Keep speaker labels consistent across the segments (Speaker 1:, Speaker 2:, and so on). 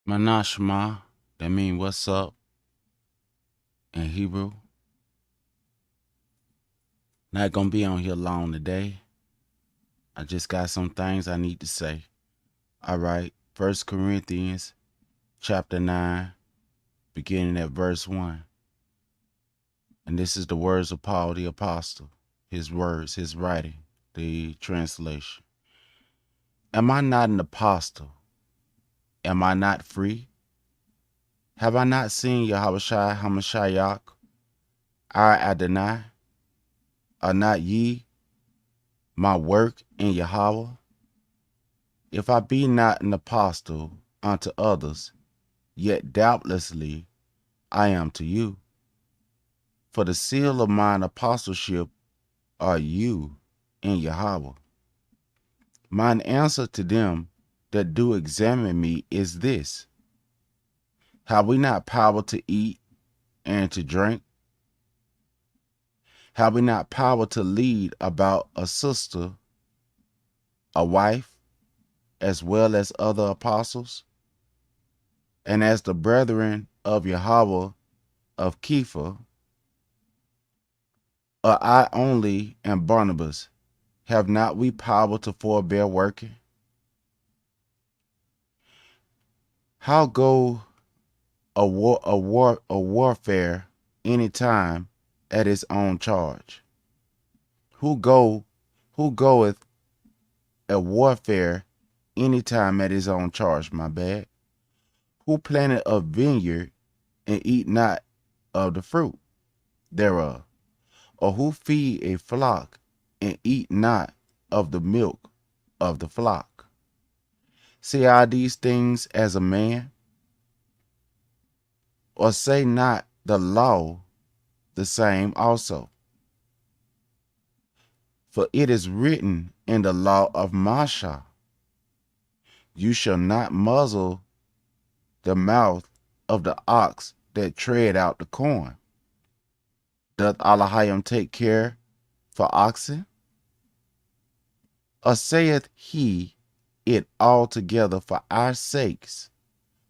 Speaker 1: Manashma, that mean what's up in Hebrew. Not gonna be on here long today. I just got some things I need to say. All right, 1 Corinthians chapter 9, beginning at verse 1. And this is the words of Paul the apostle, his words, his writing, the translation. Am I not an apostle? Am I not free? Have I not seen Yahweh Hamashiach, our Adonai? Are not ye my work in Yahweh? If I be not an apostle unto others, yet doubtlessly I am to you. For the seal of mine apostleship are you in Yahweh. Mine answer to them that do examine me is this: have we not power to eat and to drink? Have we not power to lead about a sister, a wife, as well as other apostles? And as the brethren of Yahweh of Kepha, I only and Barnabas, have not we power to forbear working? How go a warfare any time at his own charge? Who goeth a warfare any time at his own charge, my bad? Who planted a vineyard and eat not of the fruit thereof? Or who feed a flock and eat not of the milk of the flock? Say I these things as a man? Or say not the law the same also? For it is written in the law of Moshe, you shall not muzzle the mouth of the ox that tread out the corn. Doth Elohim take care for oxen? Or saith he it altogether for our sakes?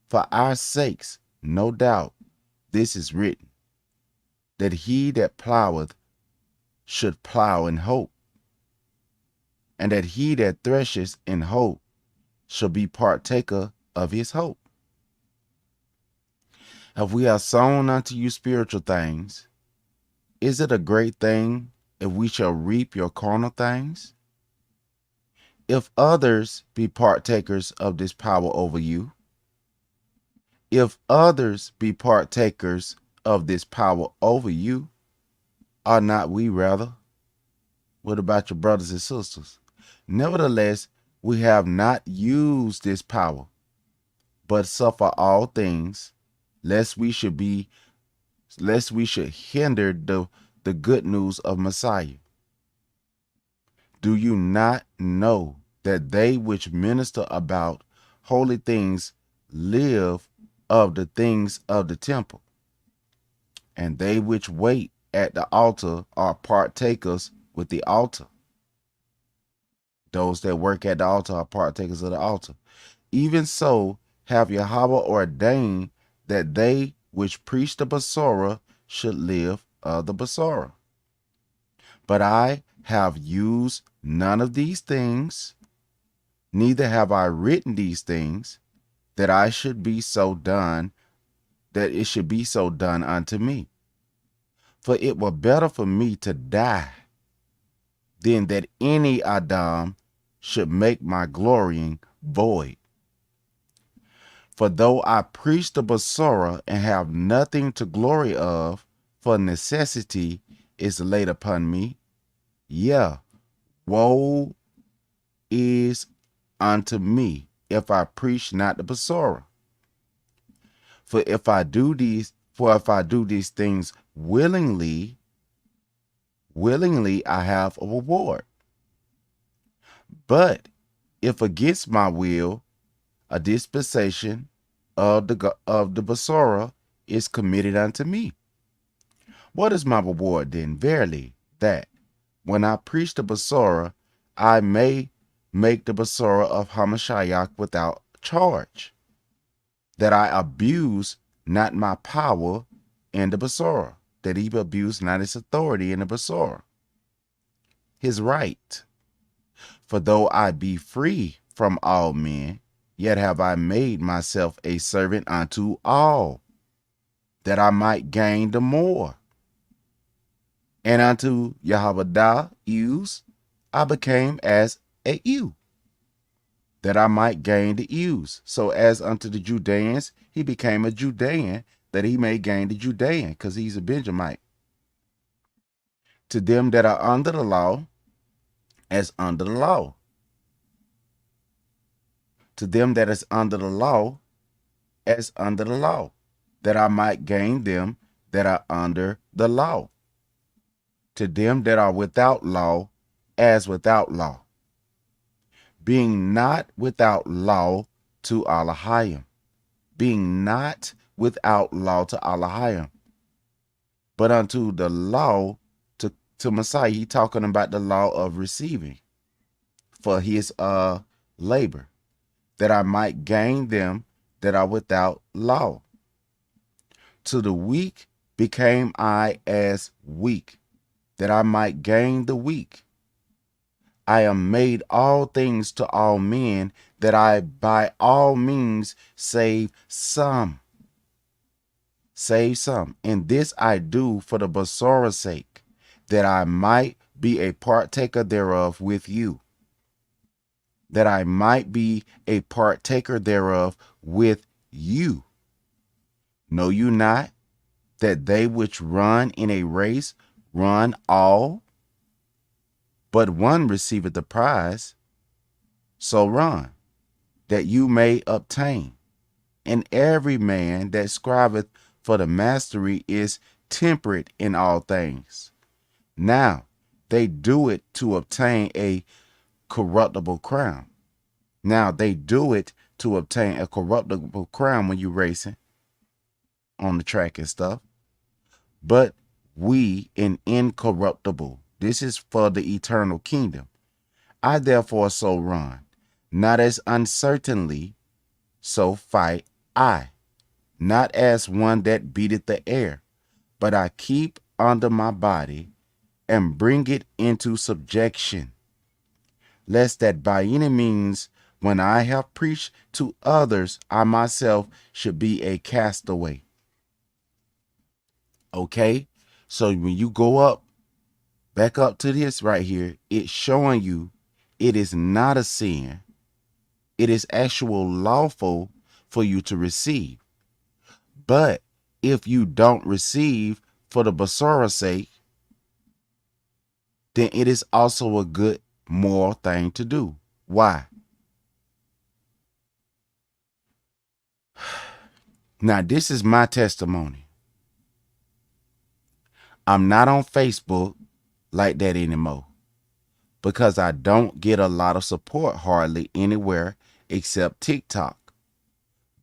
Speaker 1: For our sakes, no doubt, this is written, that he that ploweth should plow in hope, and that he that thresheth in hope shall be partaker of his hope. If we are sown unto you spiritual things, is it a great thing if we shall reap your carnal things? If others be partakers of this power over you, if others be partakers of this power over you, are not we rather? What about your brothers and sisters? Nevertheless, we have not used this power, but suffer all things, lest we should hinder the good news of Messiah. Do you not know that they which minister about holy things live of the things of the temple? And they which wait at the altar are partakers with the altar. Those that work at the altar are partakers of the altar. Even so have Yahweh ordained that they which preach the Besorah should live of the Besorah. But I have used none of these things, neither have I written these things, that I should be so done, that it should be so done unto me. For it were better for me to die than that any Adam should make my glorying void. For though I preach the Besorah and have nothing to glory of, for necessity is laid upon me, yeah, woe is unto me if I preach not the Besorah. For if I do these things willingly I have a reward. But if against my will, a dispensation of the Besorah is committed unto me. What is my reward then? Verily, that when I preach the Besorah, I may make the Besorah of Hamashiach without charge. that I abuse not my power in the Basora, that he abuse not his authority in the Basora, his right. For though I be free from all men, yet have I made myself a servant unto all, that I might gain the more. And unto Yahweh ewes, I became as a ewe, that I might gain the ewes. So as unto the Judeans, he became a Judean, that he may gain the Judean, because he's a Benjamite. To them that are under the law, as under the law. To them that is under the law, as under the law, that I might gain them that are under the law. To them that are without law, as without law, being not without law to Elohim, being not without law to Elohim, but unto the law to Messiah. He talking about the law of receiving for his labor, that I might gain them that are without law. To the weak became I as weak, that I might gain the weak. I am made all things to all men, that I by all means save some. Save some. And this I do for the Basora's sake, that I might be a partaker thereof with you. That I might be a partaker thereof with you. Know you not that they which run in a race run all, but one receiveth the prize? So run, that you may obtain. And every man that striveth for the mastery is temperate in all things. Now they do it to obtain a corruptible crown. Now they do it to obtain a corruptible crown when you're racing on the track and stuff. But we an incorruptible. This is for the eternal kingdom. I therefore so run, not as uncertainly, so fight I, not as one that beateth the air, but I keep under my body and bring it into subjection, lest that by any means, when I have preached to others, I myself should be a castaway. Okay? So when you go up, back up to this right here, it's showing you it is not a sin. It is actual lawful for you to receive. But if you don't receive for the Basora's sake, then it is also a good moral thing to do. Why? Now, this is my testimony. I'm not on Facebook like that anymore because I don't get a lot of support hardly anywhere except TikTok.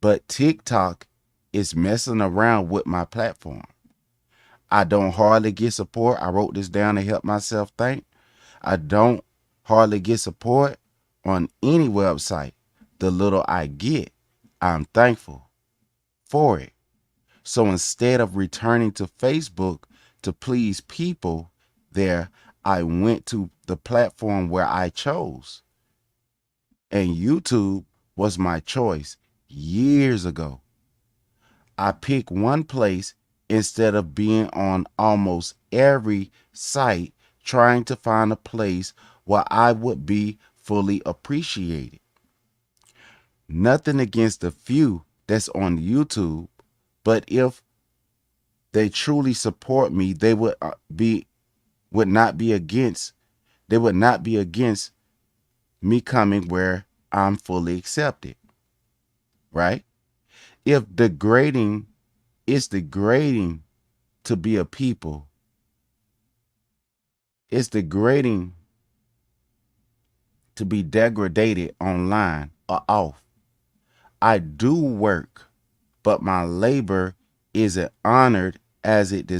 Speaker 1: But TikTok is messing around with my platform. I don't hardly get support. I wrote this down to help myself think. I don't hardly get support on any website. The little I get, I'm thankful for it. So instead of returning to Facebook to please people there, I went to the platform where I chose. And YouTube was my choice years ago. I picked one place instead of being on almost every site trying to find a place where I would be fully appreciated. Nothing against the few that's on YouTube, but if they truly support me, they would not be against me coming where I'm fully accepted. Right? If degrading is degrading to be a people, it's degrading to be degraded online or off. I do work, but my labor isn't honored as it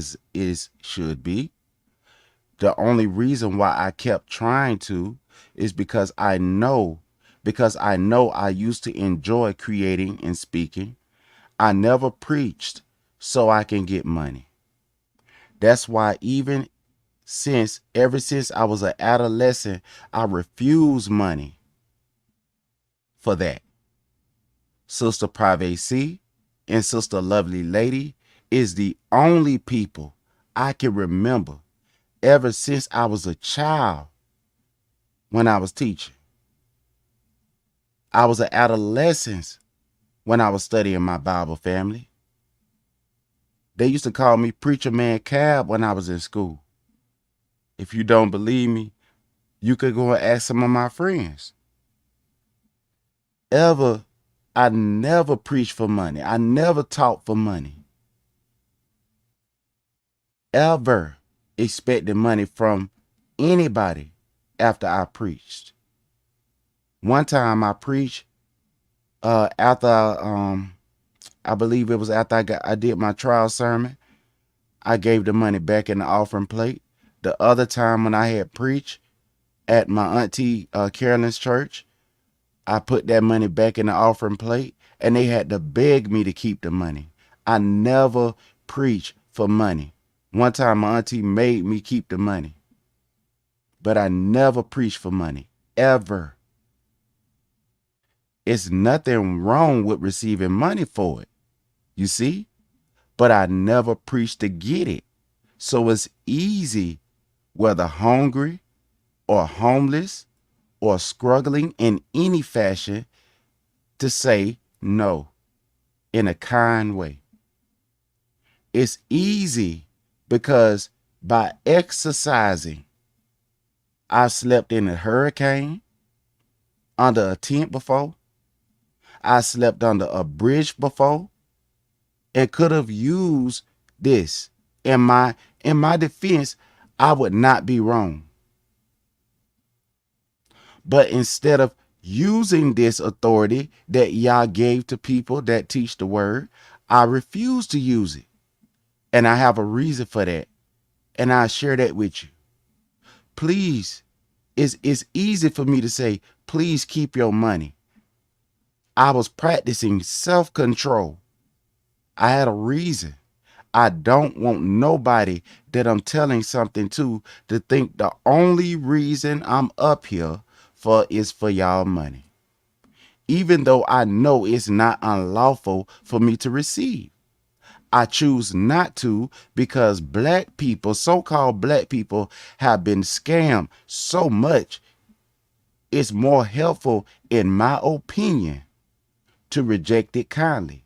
Speaker 1: should be. The only reason why I kept trying to is because I know I used to enjoy creating and speaking. I never preached so I can get money. That's why ever since I was an adolescent, I refused money for that. Sister Private C and Sister Lovely Lady is the only people I can remember ever since I was a child when I was teaching. I was an adolescent when I was studying my Bible, family. They used to call me Preacher Man Cab when I was in school. If you don't believe me, you could go and ask some of my friends. I never preached for money. I never taught for money. Ever expected money from anybody after I preached. One time I preached after I believe it was after I did my trial sermon. I gave the money back in the offering plate. The other time when I had preached at my auntie Carolyn's church, I put that money back in the offering plate, and they had to beg me to keep the money. I never preached for money. One time my auntie made me keep the money, but I never preached for money, ever. It's nothing wrong with receiving money for it, you see? But I never preached to get it. So it's easy, whether hungry or homeless or struggling in any fashion, to say no in a kind way. It's easy because by exercising, I slept in a hurricane, under a tent before. I slept under a bridge before, and could have used this. In my defense, I would not be wrong. But instead of using this authority that Yah gave to people that teach the word, I refuse to use it. And I have a reason for that. And I share that with you. Please, it's easy for me to say, please keep your money. I was practicing self-control. I had a reason. I don't want nobody that I'm telling something to think the only reason I'm up here for is for y'all money. Even though I know it's not unlawful for me to receive. I choose not to because black people, so-called black people, have been scammed so much. It's more helpful, in my opinion, to reject it kindly.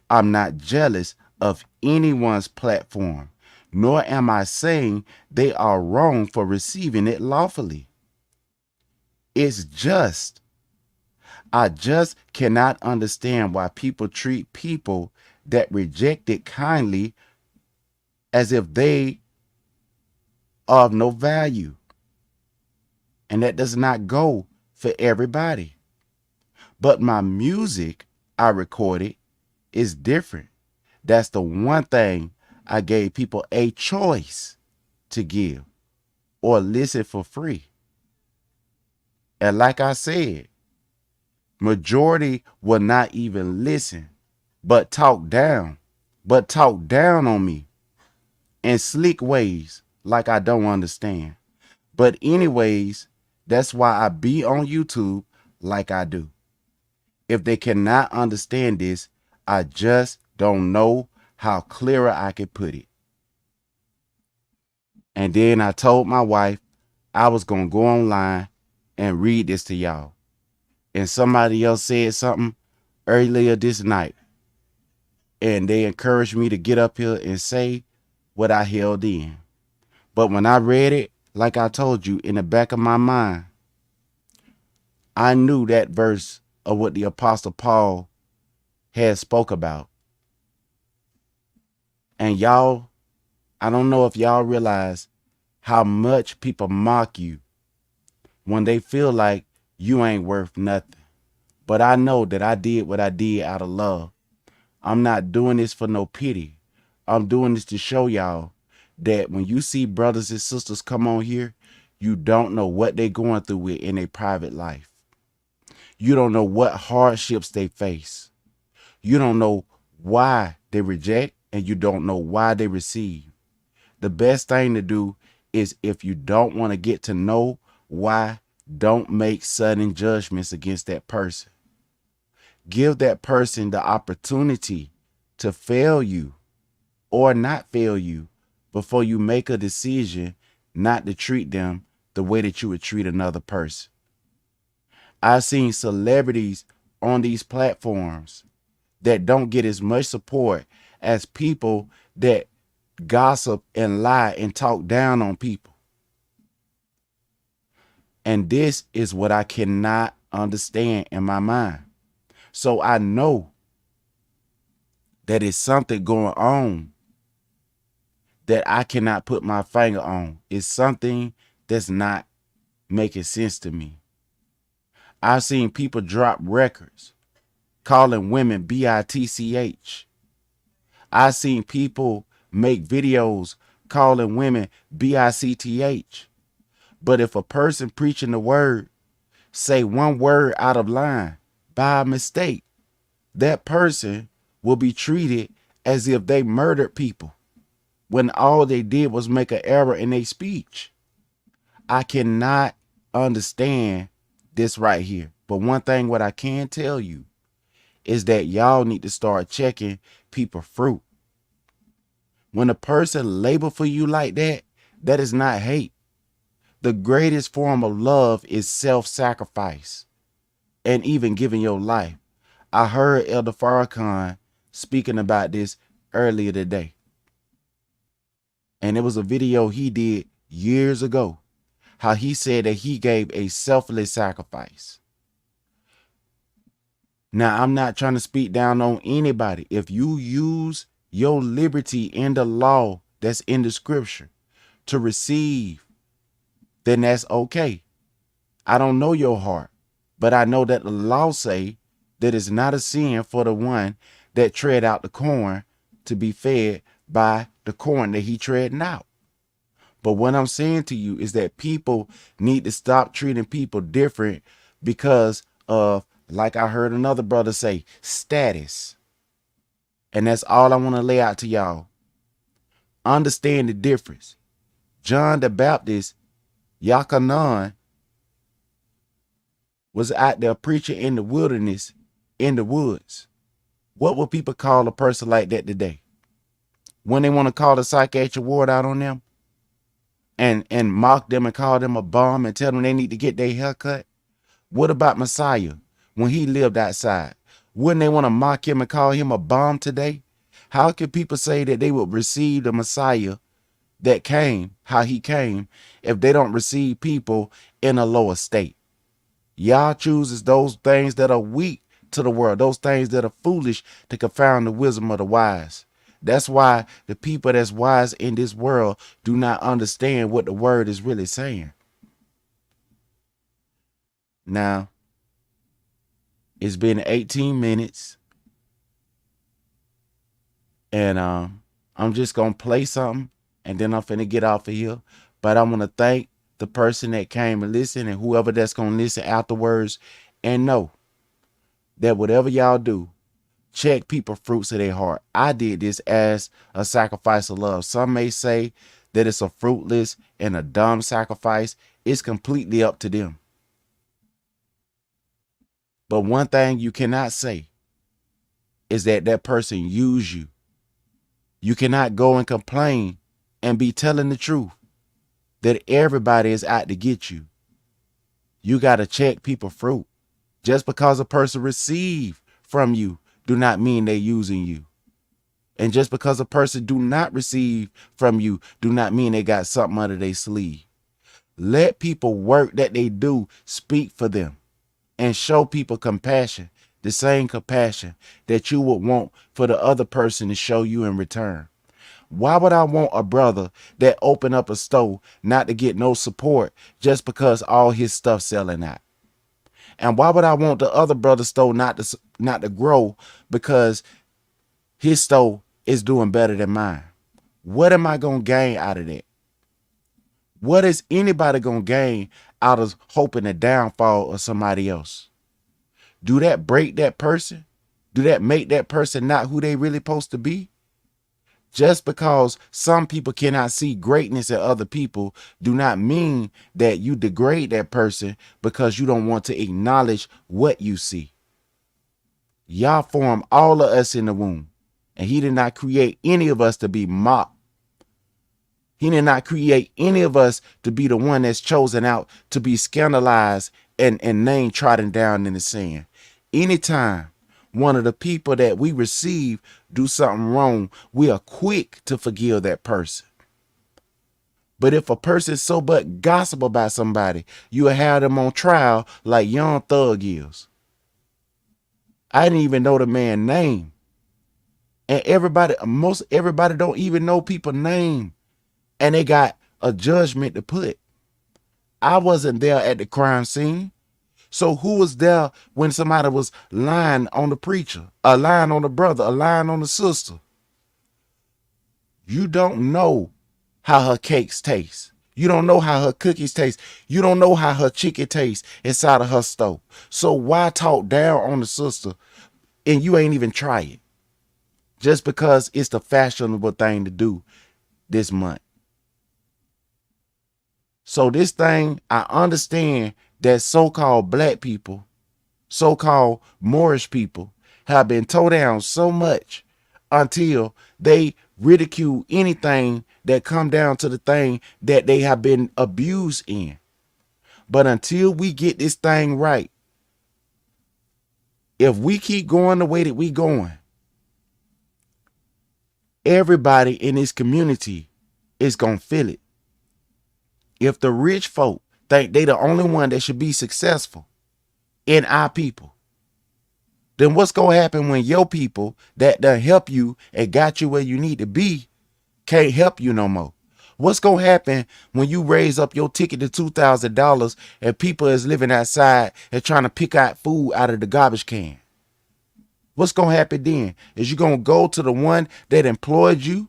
Speaker 1: I'm not jealous of anyone's platform, nor am I saying they are wrong for receiving it lawfully. It's just, I just cannot understand why people treat people that reject it kindly as if they are of no value. And that does not go for everybody. But my music I recorded is different. That's the one thing I gave people a choice to give or listen for free. And like I said, majority will not even listen, but talk down on me in slick ways like I don't understand. But anyways, that's why I be on YouTube like I do. If they cannot understand this, I just don't know how clearer I could put it. And then I told my wife I was going to go online and read this to y'all. And somebody else said something earlier this night. And they encouraged me to get up here and say what I held in. But when I read it, like I told you, in the back of my mind, I knew that verse of what the Apostle Paul had spoke about. And y'all, I don't know if y'all realize how much people mock you when they feel like you ain't worth nothing. But I know that I did what I did out of love. I'm not doing this for no pity. I'm doing this to show y'all that when you see brothers and sisters come on here, you don't know what they're going through with in their private life. You don't know what hardships they face. You don't know why they reject and you don't know why they receive. The best thing to do is, if you don't want to get to know why, don't make sudden judgments against that person. Give that person the opportunity to fail you or not fail you before you make a decision not to treat them the way that you would treat another person. I've seen celebrities on these platforms that don't get as much support as people that gossip and lie and talk down on people. And this is what I cannot understand in my mind. So I know that it's something going on that I cannot put my finger on. It's something that's not making sense to me. I've seen people drop records calling women bitch. I've seen people make videos calling women bicth. But if a person preaching the word say one word out of line by mistake, that person will be treated as if they murdered people when all they did was make an error in their speech. I cannot understand this right here. But one thing what I can tell you is that y'all need to start checking people fruit. When a person label for you like that, that is not hate. The greatest form of love is self-sacrifice and even giving your life. I heard Elder Farrakhan speaking about this earlier today. And it was a video he did years ago, how he said that he gave a selfless sacrifice. Now, I'm not trying to speak down on anybody. If you use your liberty in the law that's in the scripture to receive, then that's okay. I don't know your heart, but I know that the law say that it's not a sin for the one that tread out the corn to be fed by the corn that he treading out. But what I'm saying to you is that people need to stop treating people different because of, like I heard another brother say, status. And that's all I want to lay out to y'all. Understand the difference. John the Baptist, Yakanan, was out there preaching in the wilderness, in the woods. What would people call a person like that today? When they want to call the psychiatric ward out on them and mock them and call them a bum and tell them they need to get their hair cut? What about Messiah when he lived outside? Wouldn't they want to mock him and call him a bum today? How can people say that they would receive the Messiah that came, how he came, if they don't receive people in a lower state? Yah chooses those things that are weak to the world, those things that are foolish to confound the wisdom of the wise. That's why the people that's wise in this world do not understand what the word is really saying. Now, it's been 18 minutes, and I'm just going to play something, and then I'm finna get off of here. But I want to thank the person that came and listened, and whoever that's going to listen afterwards, and know that whatever y'all do, check people fruits of their heart. I did this as a sacrifice of love. Some may say that it's a fruitless and a dumb sacrifice. It's completely up to them. But one thing you cannot say is that that person used you. You cannot go and complain and be telling the truth that everybody is out to get you. You got to check people fruit. Just because a person receive from you do not mean they're using you. And just because a person do not receive from you do not mean they got something under their sleeve. Let people work that they do speak for them and show people compassion, the same compassion that you would want for the other person to show you in return. Why would I want a brother that open up a store not to get no support just because all his stuff selling out? And why would I want the other brother's store not to grow because his store is doing better than mine? What am I going to gain out of that? What is anybody going to gain out of hoping the downfall of somebody else? Do that break that person? Do that make that person not who they really supposed to be? Just because some people cannot see greatness in other people do not mean that you degrade that person because you don't want to acknowledge what you see. Yah formed all of us in the womb, and he did not create any of us to be mocked. He did not create any of us to be the one that's chosen out to be scandalized and name trodden down in the sand. Anytime one of the people that we receive do something wrong, we are quick to forgive that person. But if a person so but gossip about somebody, you will have them on trial like Young Thug is. I didn't even know the man's name. And most everybody don't even know people's name. And they got a judgment to put. I wasn't there at the crime scene. So who was there when somebody was lying on the preacher, a lying on the brother, a lying on the sister? You don't know how her cakes taste. You don't know how her cookies taste. You don't know how her chicken tastes inside of her stove. So why talk down on the sister and you ain't even try it? Just because it's the fashionable thing to do this month. So this thing, I understand that so-called black people, so-called Moorish people have been towed down so much until they ridicule anything that come down to the thing that they have been abused in. But until we get this thing right, if we keep going the way that we going, everybody in this community is going to feel it. If the rich folk think they the only one that should be successful in our people, then what's going to happen when your people that done help you and got you where you need to be can't help you no more? What's going to happen when you raise up your ticket to $2,000 and people is living outside and trying to pick out food out of the garbage can? What's going to happen then? Is you going to go to the one that employed you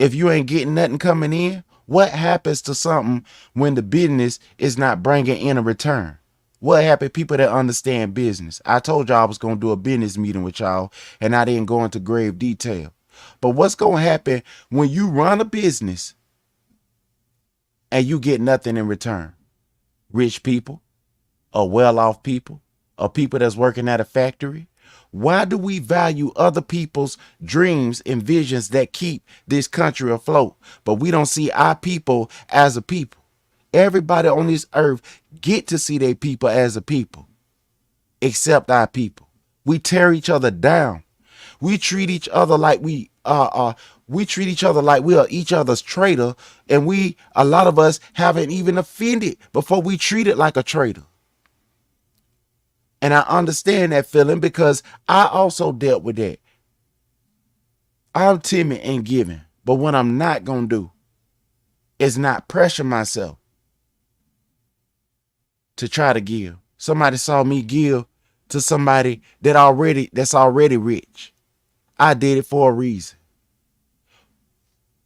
Speaker 1: if you ain't getting nothing coming in? What happens to something when the business is not bringing in a return? What happened? People that understand business. I told y'all I was going to do a business meeting with y'all and I didn't go into grave detail. But what's going to happen when you run a business and you get nothing in return? Rich people or well-off people or people that's working at a factory? Why do we value other people's dreams and visions that keep this country afloat, but we don't see our people as a people? Everybody on this earth get to see their people as a people, except our people. We tear each other down. We treat each other like we are each other's traitor, and a lot of us haven't even offended before we treat it like a traitor. And I understand that feeling because I also dealt with that. I'm timid and giving, but what I'm not going to do is not pressure myself to try to give. Somebody saw me give to somebody that's already rich. I did it for a reason.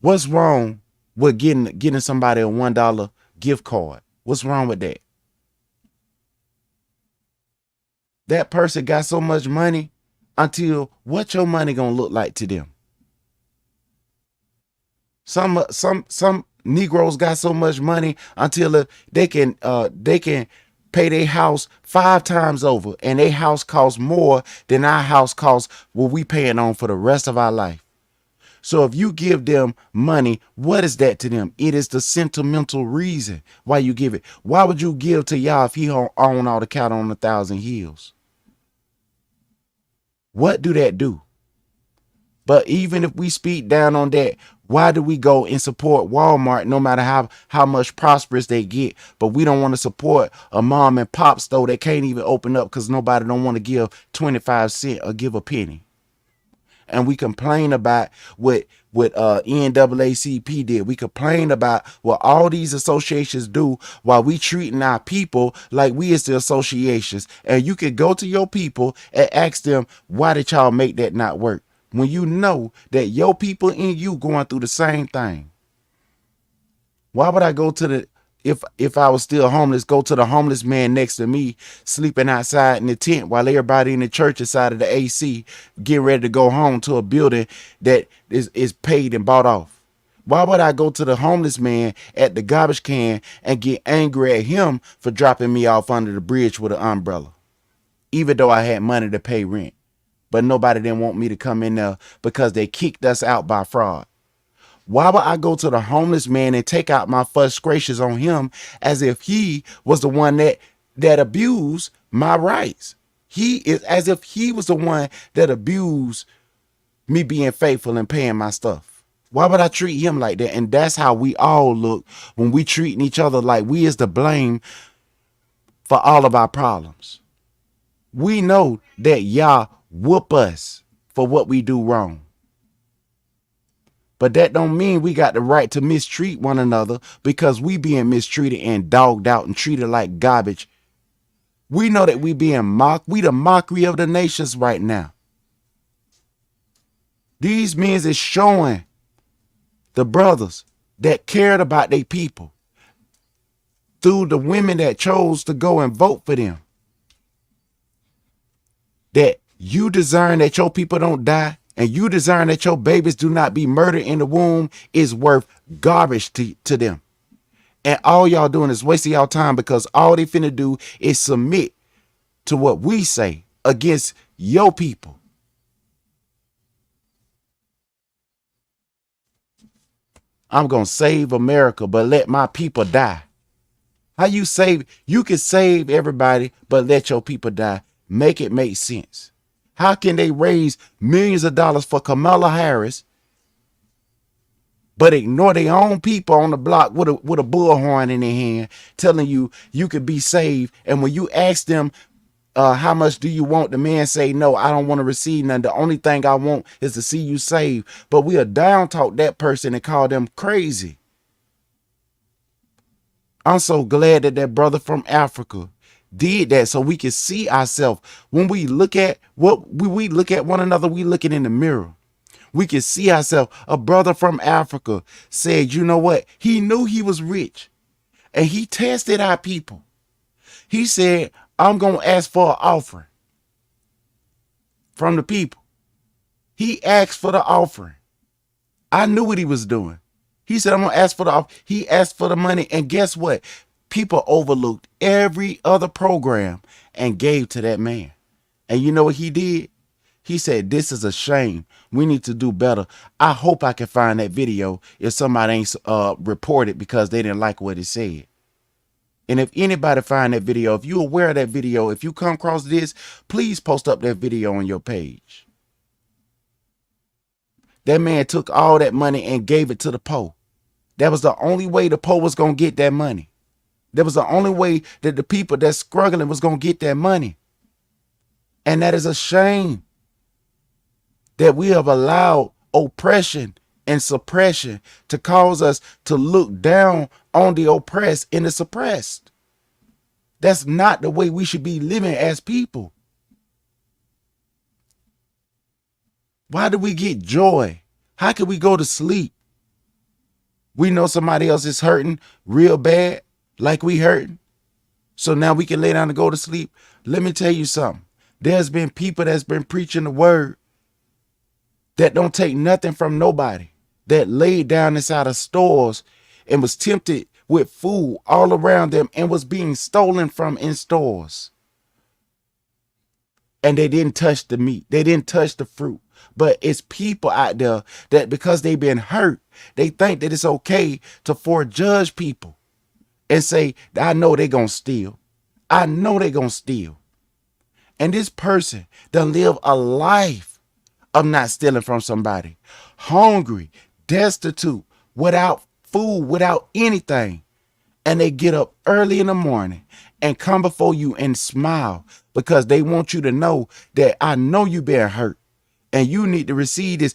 Speaker 1: What's wrong with getting somebody a $1 gift card? What's wrong with that? That person got so much money until what your money gonna look like to them? Some Negroes got so much money until they can pay their house 5 times over, and their house costs more than our house costs what we paying on for the rest of our life. So if you give them money, what is that to them? It is the sentimental reason why you give it. Why would you give to y'all if he own all the cattle on 1,000 hills? What do that do? But even if we speak down on that, why do we go and support Walmart no matter how much prosperous they get? But we don't want to support a mom and pop store that can't even open up because nobody don't want to give 25 cents or give a penny. And we complain about what NAACP did. We complain about what all these associations do while we treating our people like we is the associations. And you could go to your people and ask them, why did y'all make that not work? When you know that your people and you going through the same thing. Why would I go to if I was still homeless, go to the homeless man next to me sleeping outside in the tent while everybody in the church inside of the AC getting ready to go home to a building that is paid and bought off. Why would I go to the homeless man at the garbage can and get angry at him for dropping me off under the bridge with an umbrella, even though I had money to pay rent? But nobody didn't want me to come in there because they kicked us out by fraud. Why would I go to the homeless man and take out my frustrations on him as if he was the one that abused my rights? He is as if he was the one that abused me being faithful and paying my stuff. Why would I treat him like that? And that's how we all look when we treating each other like we is to blame for all of our problems. We know that Yah whoop us for what we do wrong. But that don't mean we got the right to mistreat one another because we being mistreated and dogged out and treated like garbage. We know that we being mocked. We the mockery of the nations right now. These men is showing the brothers that cared about their people through the women that chose to go and vote for them, that you desire that your people don't die and you desire that your babies do not be murdered in the womb is worth garbage to them. And all y'all doing is wasting y'all time because all they finna do is submit to what we say against your people. I'm gonna save America, but let my people die. How you save? You can save everybody, but let your people die. Make it make sense. How can they raise millions of dollars for Kamala Harris, but ignore their own people on the block with a bullhorn in their hand, telling you you could be saved? And when you ask them, how much do you want? The man say, no, I don't want to receive none. The only thing I want is to see you saved. But we'll down talk that person and call them crazy. I'm so glad that that brother from Africa did that so we can see ourselves. When we look at we look at one another, we looking in the mirror. We can see ourselves. A brother from Africa said, you know what? He knew he was rich and he tested our people. He said, I'm going to ask for an offering from the people. He asked for the offering. I knew what he was doing. He said, I'm going to ask for the offering. He asked for the money. And guess what? People overlooked every other program and gave to that man. And you know what he did? He said, this is a shame. We need to do better. I hope I can find that video if somebody ain't reported because they didn't like what it said. And if anybody find that video, if you're aware of that video, if you come across this, please post up that video on your page. That man took all that money and gave it to the poor. That was the only way the poor was going to get that money. That was the only way that the people that's struggling was going to get that money. And that is a shame that we have allowed oppression and suppression to cause us to look down on the oppressed and the suppressed. That's not the way we should be living as people. Why do we get joy? How can we go to sleep? We know somebody else is hurting real bad, like we hurting. So now we can lay down and go to sleep. Let me tell you something. There's been people that's been preaching the word that don't take nothing from nobody, that laid down inside of stores and was tempted with food all around them and was being stolen from in stores. And they didn't touch the meat. They didn't touch the fruit. But it's people out there that because they've been hurt, they think that it's okay to forejudge people and say, I know they're going to steal. I know they're going to steal. And this person done live a life of not stealing from somebody. Hungry, destitute, without food, without anything. And they get up early in the morning and come before you and smile because they want you to know that I know you been hurt and you need to receive this.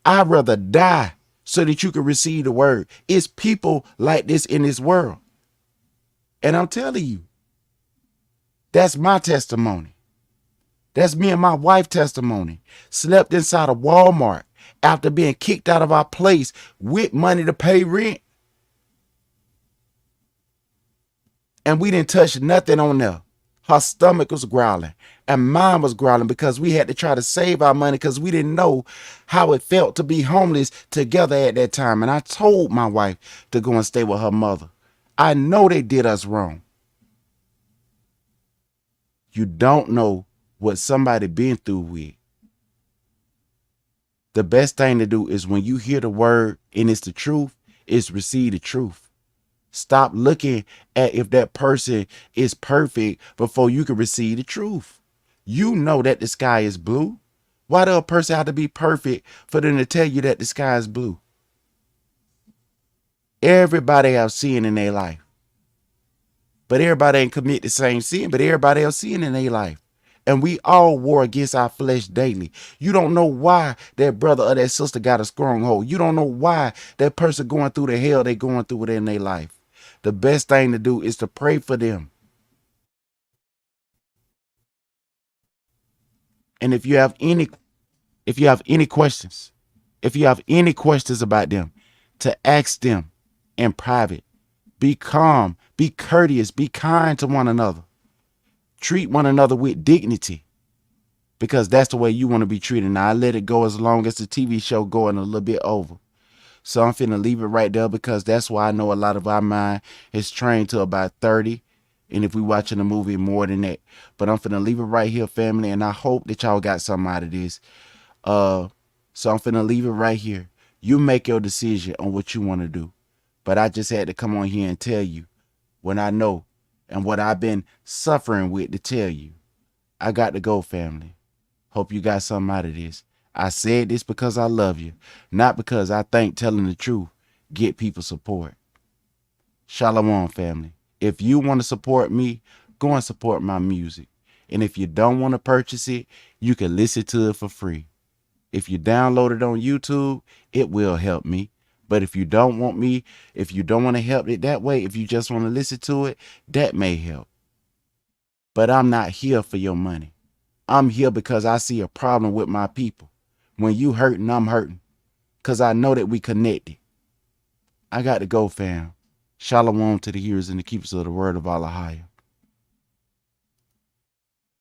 Speaker 1: I'd rather die so that you can receive the word. It's people like this in this world. And I'm telling you, that's my testimony. That's me and my wife's testimony. Slept inside of Walmart after being kicked out of our place with money to pay rent. and we didn't touch nothing on there. Her stomach was growling and mine was growling because we had to try to save our money because we didn't know how it felt to be homeless together at that time. And I told my wife to go and stay with her mother. I know they did us wrong. You don't know what somebody been through with. The best thing to do is when you hear the word and it's the truth, is receive the truth. Stop looking at if that person is perfect before you can receive the truth. You know that the sky is blue. Why does a person have to be perfect for them to tell you that the sky is blue? Everybody have sin in their life. But everybody ain't commit the same sin, but everybody else sin in their life. And we all war against our flesh daily. You don't know why that brother or that sister got a stronghold. You don't know why that person going through the hell they going through within their life. The best thing to do is to pray for them. And if you have any questions, if you have any questions about them, to ask them in private. Be calm, be courteous, be kind to one another. Treat one another with dignity, because that's the way you want to be treated. Now, I let it go as long as the TV show going a little bit over. So I'm finna leave it right there because that's why I know a lot of our mind is trained to about 30. And if we watching a movie, more than that. But I'm finna leave it right here, family. And I hope that y'all got something out of this. So I'm finna leave it right here. You make your decision on what you want to do. But I just had to come on here and tell you what I know and what I've been suffering with to tell you. I got to go, family. Hope you got something out of this. I said this because I love you, not because I think telling the truth get people support. Shalom, family. If you want to support me, go and support my music. And if you don't want to purchase it, you can listen to it for free. If you download it on YouTube, it will help me. But if you don't want to help it that way, if you just want to listen to it, that may help. But I'm not here for your money. I'm here because I see a problem with my people. When you hurting, I'm hurting. Because I know that we connected. I got to go, fam. Shalom to the hearers and the keepers of the word of Allah.